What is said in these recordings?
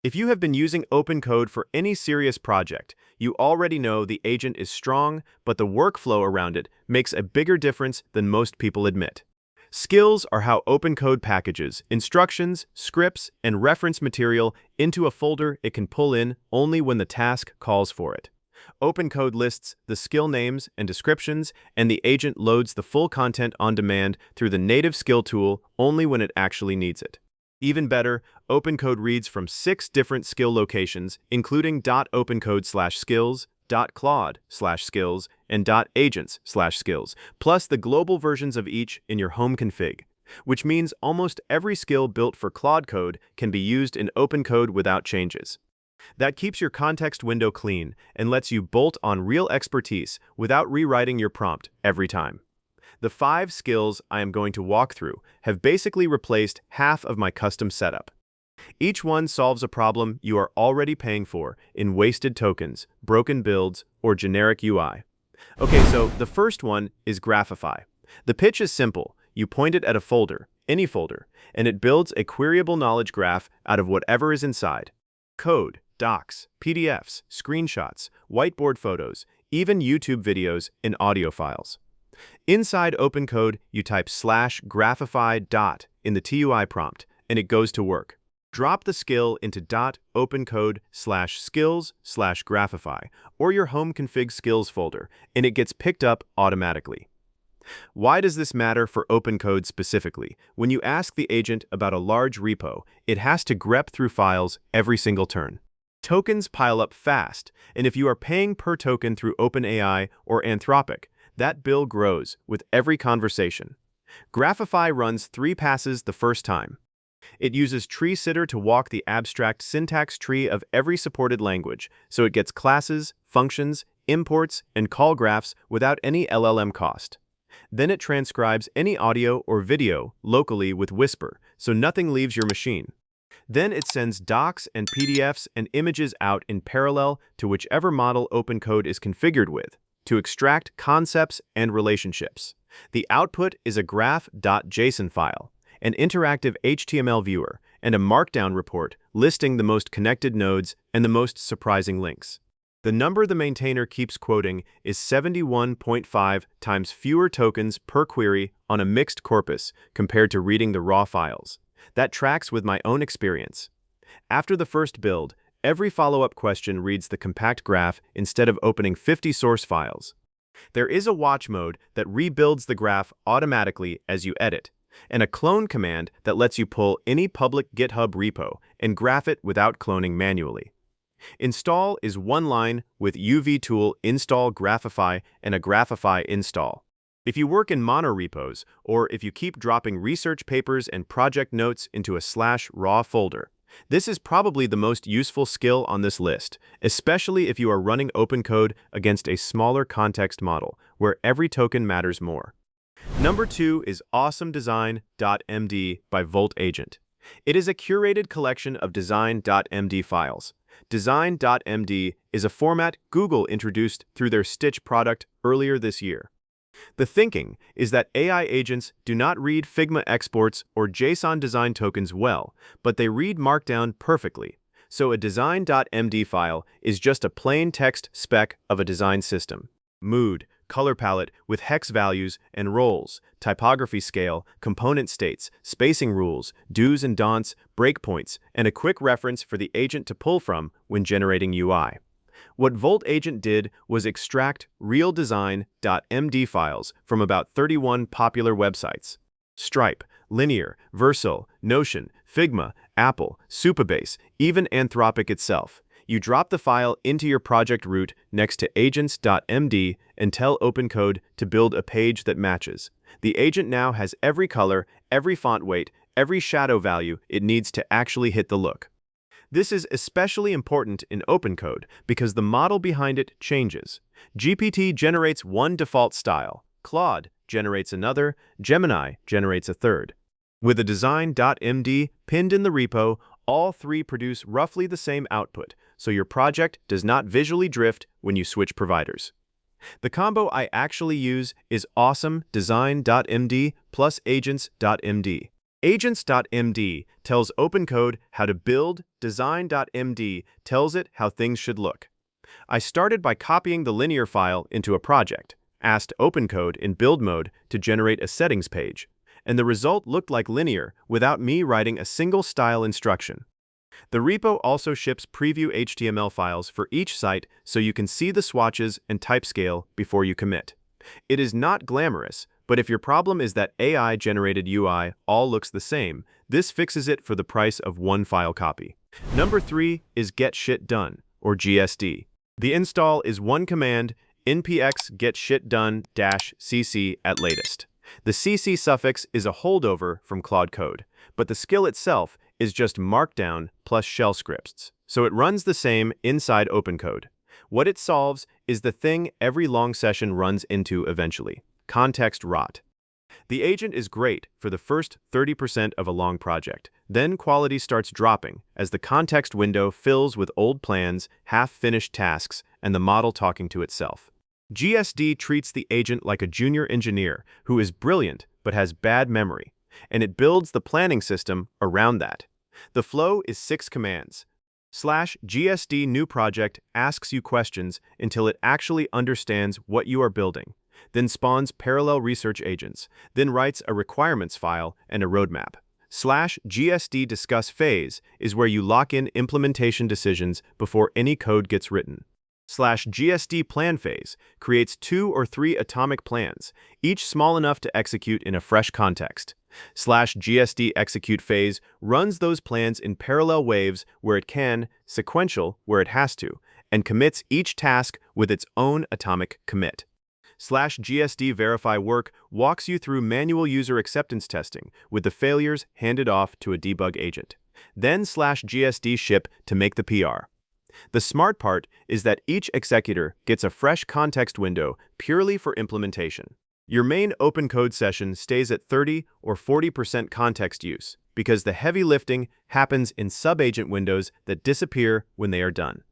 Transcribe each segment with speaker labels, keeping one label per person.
Speaker 1: If you have been using OpenCode for any serious project, you already know the agent is strong, but the workflow around it makes a bigger difference than most people admit. Skills are how OpenCode packages instructions, scripts, and reference material into a folder it can pull in only when the task calls for it. OpenCode lists the skill names and descriptions, and the agent loads the full content on demand through the native skill tool only when it actually needs it. Even better, OpenCode reads from 6 different skill locations, including .opencode/skills, .claude/skills, and .agents/skills, plus the global versions of each in your home config, which means almost every skill built for Claude Code can be used in OpenCode without changes. That keeps your context window clean and lets you bolt on real expertise without rewriting your prompt every time. The 5 skills I am going to walk through have basically replaced half of my custom setup. Each one solves a problem you are already paying for in wasted tokens, broken builds, or generic UI. Okay, so the first one is Graphify. The pitch is simple. You point it at a folder, any folder, and it builds a queryable knowledge graph out of whatever is inside. Code, docs, PDFs, screenshots, whiteboard photos, even YouTube videos and audio files. Inside OpenCode, you type /graphify. In the TUI prompt, and it goes to work. Drop the skill into .opencode/skills/graphify or your home config skills folder, and it gets picked up automatically. Why does this matter for OpenCode specifically? When you ask the agent about a large repo, it has to grep through files every single turn. Tokens pile up fast, and if you are paying per token through OpenAI or Anthropic, that bill grows with every conversation. Graphify runs 3 passes the first time. It uses tree sitter to walk the abstract syntax tree of every supported language, so it gets classes, functions, imports, and call graphs without any LLM cost. Then it transcribes any audio or video locally with Whisper, so nothing leaves your machine. Then it sends docs and PDFs and images out in parallel to whichever model OpenCode is configured with, to extract concepts and relationships. The output is a graph.json file, an interactive HTML viewer, and a markdown report listing the most connected nodes and the most surprising links. The number the maintainer keeps quoting is 71.5 times fewer tokens per query on a mixed corpus compared to reading the raw files. That tracks with my own experience. After the first build, every follow-up question reads the compact graph instead of opening 50 source files. There is a watch mode that rebuilds the graph automatically as you edit, and a clone command that lets you pull any public GitHub repo and graph it without cloning manually. Install is one line with UV tool install Graphify and a Graphify install. If you work in mono repos, or if you keep dropping research papers and project notes into a /raw folder, this is probably the most useful skill on this list, especially if you are running OpenCode against a smaller context model, where every token matters more. Number 2 is Awesome Design.md by VoltAgent. It is a curated collection of design.md files. Design.md is a format Google introduced through their Stitch product earlier this year. The thinking is that AI agents do not read Figma exports or JSON design tokens well, but they read Markdown perfectly. So a design.md file is just a plain text spec of a design system. Mood, color palette with hex values and roles, typography scale, component states, spacing rules, do's and don'ts, breakpoints, and a quick reference for the agent to pull from when generating UI. What VoltAgent did was extract real design.md files from about 31 popular websites: Stripe, Linear, Vercel, Notion, Figma, Apple, Supabase, even Anthropic itself. You drop the file into your project root next to agents.md and tell OpenCode to build a page that matches. The agent now has every color, every font weight, every shadow value it needs to actually hit the look. This is especially important in OpenCode because the model behind it changes. GPT generates one default style, Claude generates another, Gemini generates a third. With a design.md pinned in the repo, all 3 produce roughly the same output, so your project does not visually drift when you switch providers. The combo I actually use is Awesome Design.md plus Agents.md. Agents.md tells OpenCode how to build, Design.md tells it how things should look. I started by copying the linear file into a project, asked OpenCode in build mode to generate a settings page, and the result looked like linear without me writing a single style instruction. The repo also ships preview HTML files for each site so you can see the swatches and type scale before you commit. It is not glamorous, but if your problem is that AI-generated UI all looks the same, this fixes it for the price of one file copy. Number 3 is Get Shit Done, or GSD. The install is one command, npx get shit done-cc at latest. The cc suffix is a holdover from Claude Code, but the skill itself is just Markdown plus shell scripts, so it runs the same inside OpenCode. What it solves is the thing every long session runs into eventually: context rot. The agent is great for the first 30% of a long project. Then quality starts dropping as the context window fills with old plans, half-finished tasks, and the model talking to itself. GSD treats the agent like a junior engineer who is brilliant but has bad memory, and it builds the planning system around that. The flow is 6 commands. /GSD new project asks you questions until it actually understands what you are building, then spawns parallel research agents, then writes a requirements file and a roadmap. /GSD discuss phase is where you lock in implementation decisions before any code gets written. /GSD plan phase creates 2 or 3 atomic plans, each small enough to execute in a fresh context. /GSD execute phase runs those plans in parallel waves where it can, sequential where it has to, and commits each task with its own atomic commit. /GSD verify work walks you through manual user acceptance testing with the failures handed off to a debug agent. Then /GSD ship to make the PR. The smart part is that each executor gets a fresh context window purely for implementation. Your main OpenCode session stays at 30 or 40% context use because the heavy lifting happens in sub-agent windows that disappear when they are done.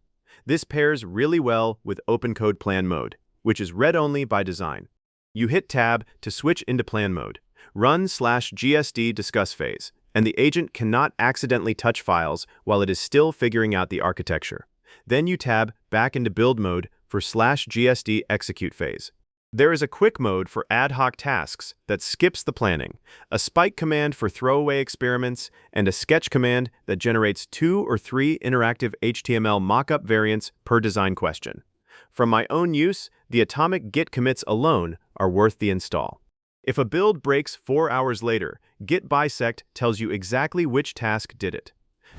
Speaker 1: This pairs really well with OpenCode plan mode, which is read-only by design. You hit Tab to switch into plan mode, run /GSD discuss phase, and the agent cannot accidentally touch files while it is still figuring out the architecture. Then you tab back into build mode for /GSD execute phase. There is a quick mode for ad hoc tasks that skips the planning, a spike command for throwaway experiments, and a sketch command that generates 2 or 3 interactive HTML mockup variants per design question. From my own use, the atomic git commits alone are worth the install. If a build breaks 4 hours later, git bisect tells you exactly which task did it.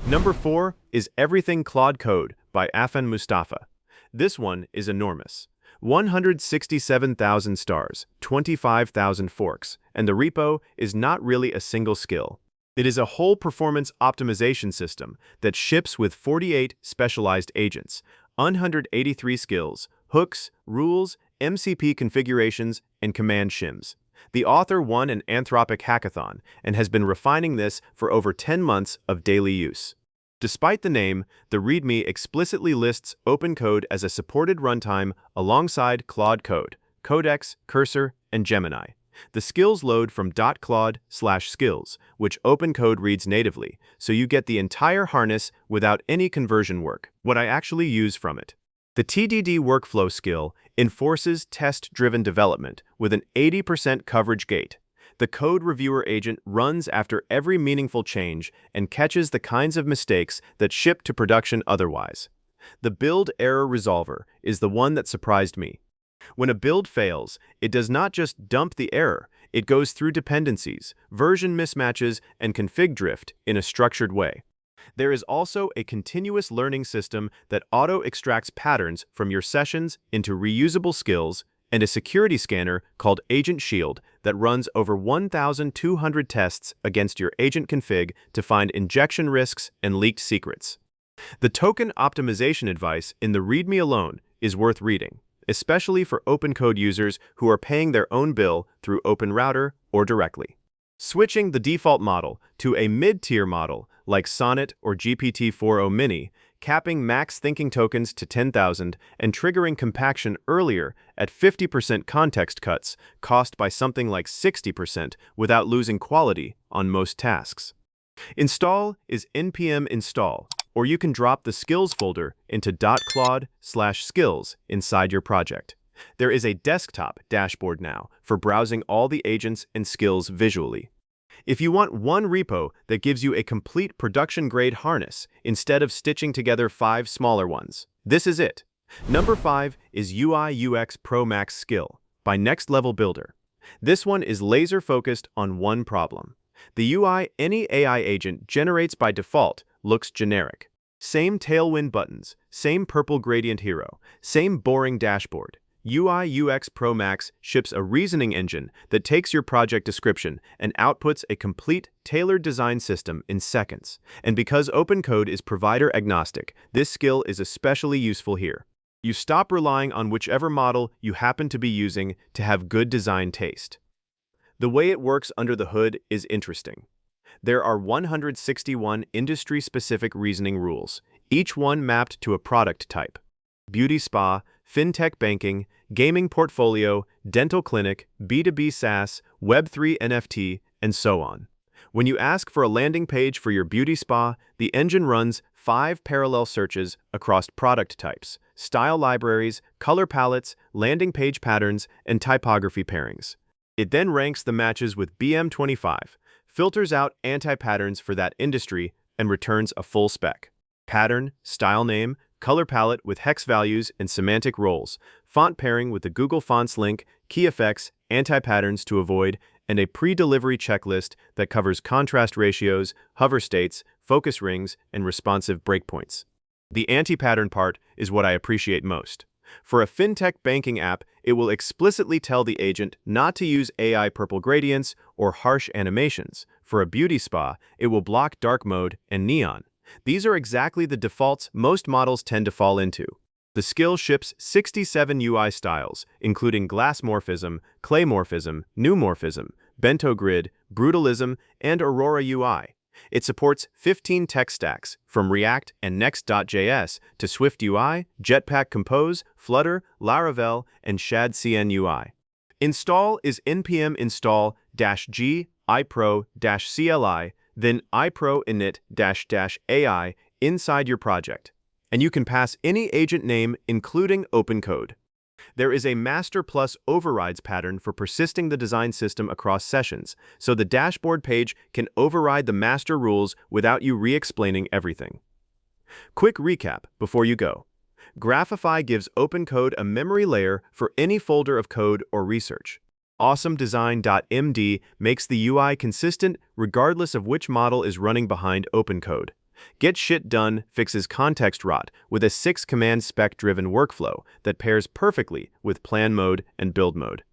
Speaker 1: Number 4 is Everything Claude Code by Afan Mustafa. This one is enormous. 167,000 stars, 25,000 forks, and the repo is not really a single skill. It is a whole performance optimization system that ships with 48 specialized agents, 183 skills, hooks, rules, MCP configurations, and command shims. The author won an Anthropic hackathon and has been refining this for over 10 months of daily use. Despite the name, the README explicitly lists OpenCode as a supported runtime alongside Claude Code, Codex, Cursor, and Gemini. The skills load from .claude/skills, which OpenCode reads natively, so you get the entire harness without any conversion work. What I actually use from it. The TDD workflow skill enforces test-driven development with an 80% coverage gate. The code reviewer agent runs after every meaningful change and catches the kinds of mistakes that ship to production otherwise. The build error resolver is the one that surprised me. When a build fails, it does not just dump the error, it goes through dependencies, version mismatches, and config drift in a structured way. There is also a continuous learning system that auto-extracts patterns from your sessions into reusable skills, and a security scanner called Agent Shield that runs over 1,200 tests against your agent config to find injection risks and leaked secrets. The token optimization advice in the README alone is worth reading, especially for OpenCode users who are paying their own bill through OpenRouter or directly. Switching the default model to a mid-tier model like Sonnet or GPT-4o Mini capping max thinking tokens to 10,000 and triggering compaction earlier at 50% context cuts cost by something like 60% without losing quality on most tasks. Install is npm install, or you can drop the skills folder into .claude/skills inside your project. There is a desktop dashboard now for browsing all the agents and skills visually. If you want one repo that gives you a complete production-grade harness instead of stitching together 5 smaller ones, this is it. Number 5 is UI/UX Pro Max Skill by Next Level Builder. This one is laser-focused on one problem. The UI any AI agent generates by default looks generic. Same tailwind buttons, same purple gradient hero, same boring dashboard. UI/UX Pro Max ships a reasoning engine that takes your project description and outputs a complete, tailored design system in seconds. And because OpenCode is provider-agnostic, this skill is especially useful here. You stop relying on whichever model you happen to be using to have good design taste. The way it works under the hood is interesting. There are 161 industry-specific reasoning rules, each one mapped to a product type: beauty spa, fintech banking, gaming portfolio, dental clinic, B2B SaaS, Web3 NFT, and so on. When you ask for a landing page for your beauty spa, the engine runs 5 parallel searches across product types, style libraries, color palettes, landing page patterns, and typography pairings. It then ranks the matches with BM25, filters out anti-patterns for that industry, and returns a full spec. Pattern, style name, color palette with hex values and semantic roles, font pairing with the Google Fonts link, key effects, anti-patterns to avoid, and a pre-delivery checklist that covers contrast ratios, hover states, focus rings, and responsive breakpoints. The anti-pattern part is what I appreciate most. For a fintech banking app, it will explicitly tell the agent not to use AI purple gradients or harsh animations. For a beauty spa, it will block dark mode and neon. These are exactly the defaults most models tend to fall into. The skill ships 67 UI styles, including glassmorphism, claymorphism, newmorphism, bento grid, brutalism, and Aurora UI. It supports 15 tech stacks, from React and Next.js to Swift UI, Jetpack Compose, Flutter, Laravel, and Shad CN UI. Install is npm install-g ipro-cli, then ipro init-ai inside your project. And you can pass any agent name, including OpenCode. There is a master plus overrides pattern for persisting the design system across sessions, so the dashboard page can override the master rules without you re-explaining everything. Quick recap before you go. Graphify gives OpenCode a memory layer for any folder of code or research. Awesome Design.md makes the UI consistent regardless of which model is running behind OpenCode. Get Shit Done fixes context rot with a 6-command spec-driven workflow that pairs perfectly with plan mode and build mode.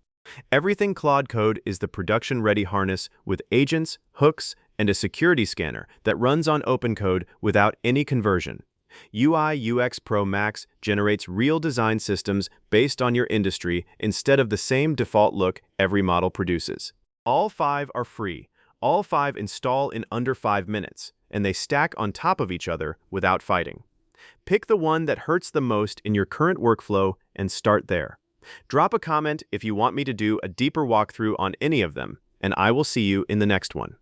Speaker 1: Everything Claude Code is the production-ready harness with agents, hooks, and a security scanner that runs on OpenCode without any conversion. UI/UX Pro Max generates real design systems based on your industry instead of the same default look every model produces. All 5 are free. All 5 install in under 5 minutes, and they stack on top of each other without fighting. Pick the one that hurts the most in your current workflow and start there. Drop a comment if you want me to do a deeper walkthrough on any of them, and I will see you in the next one.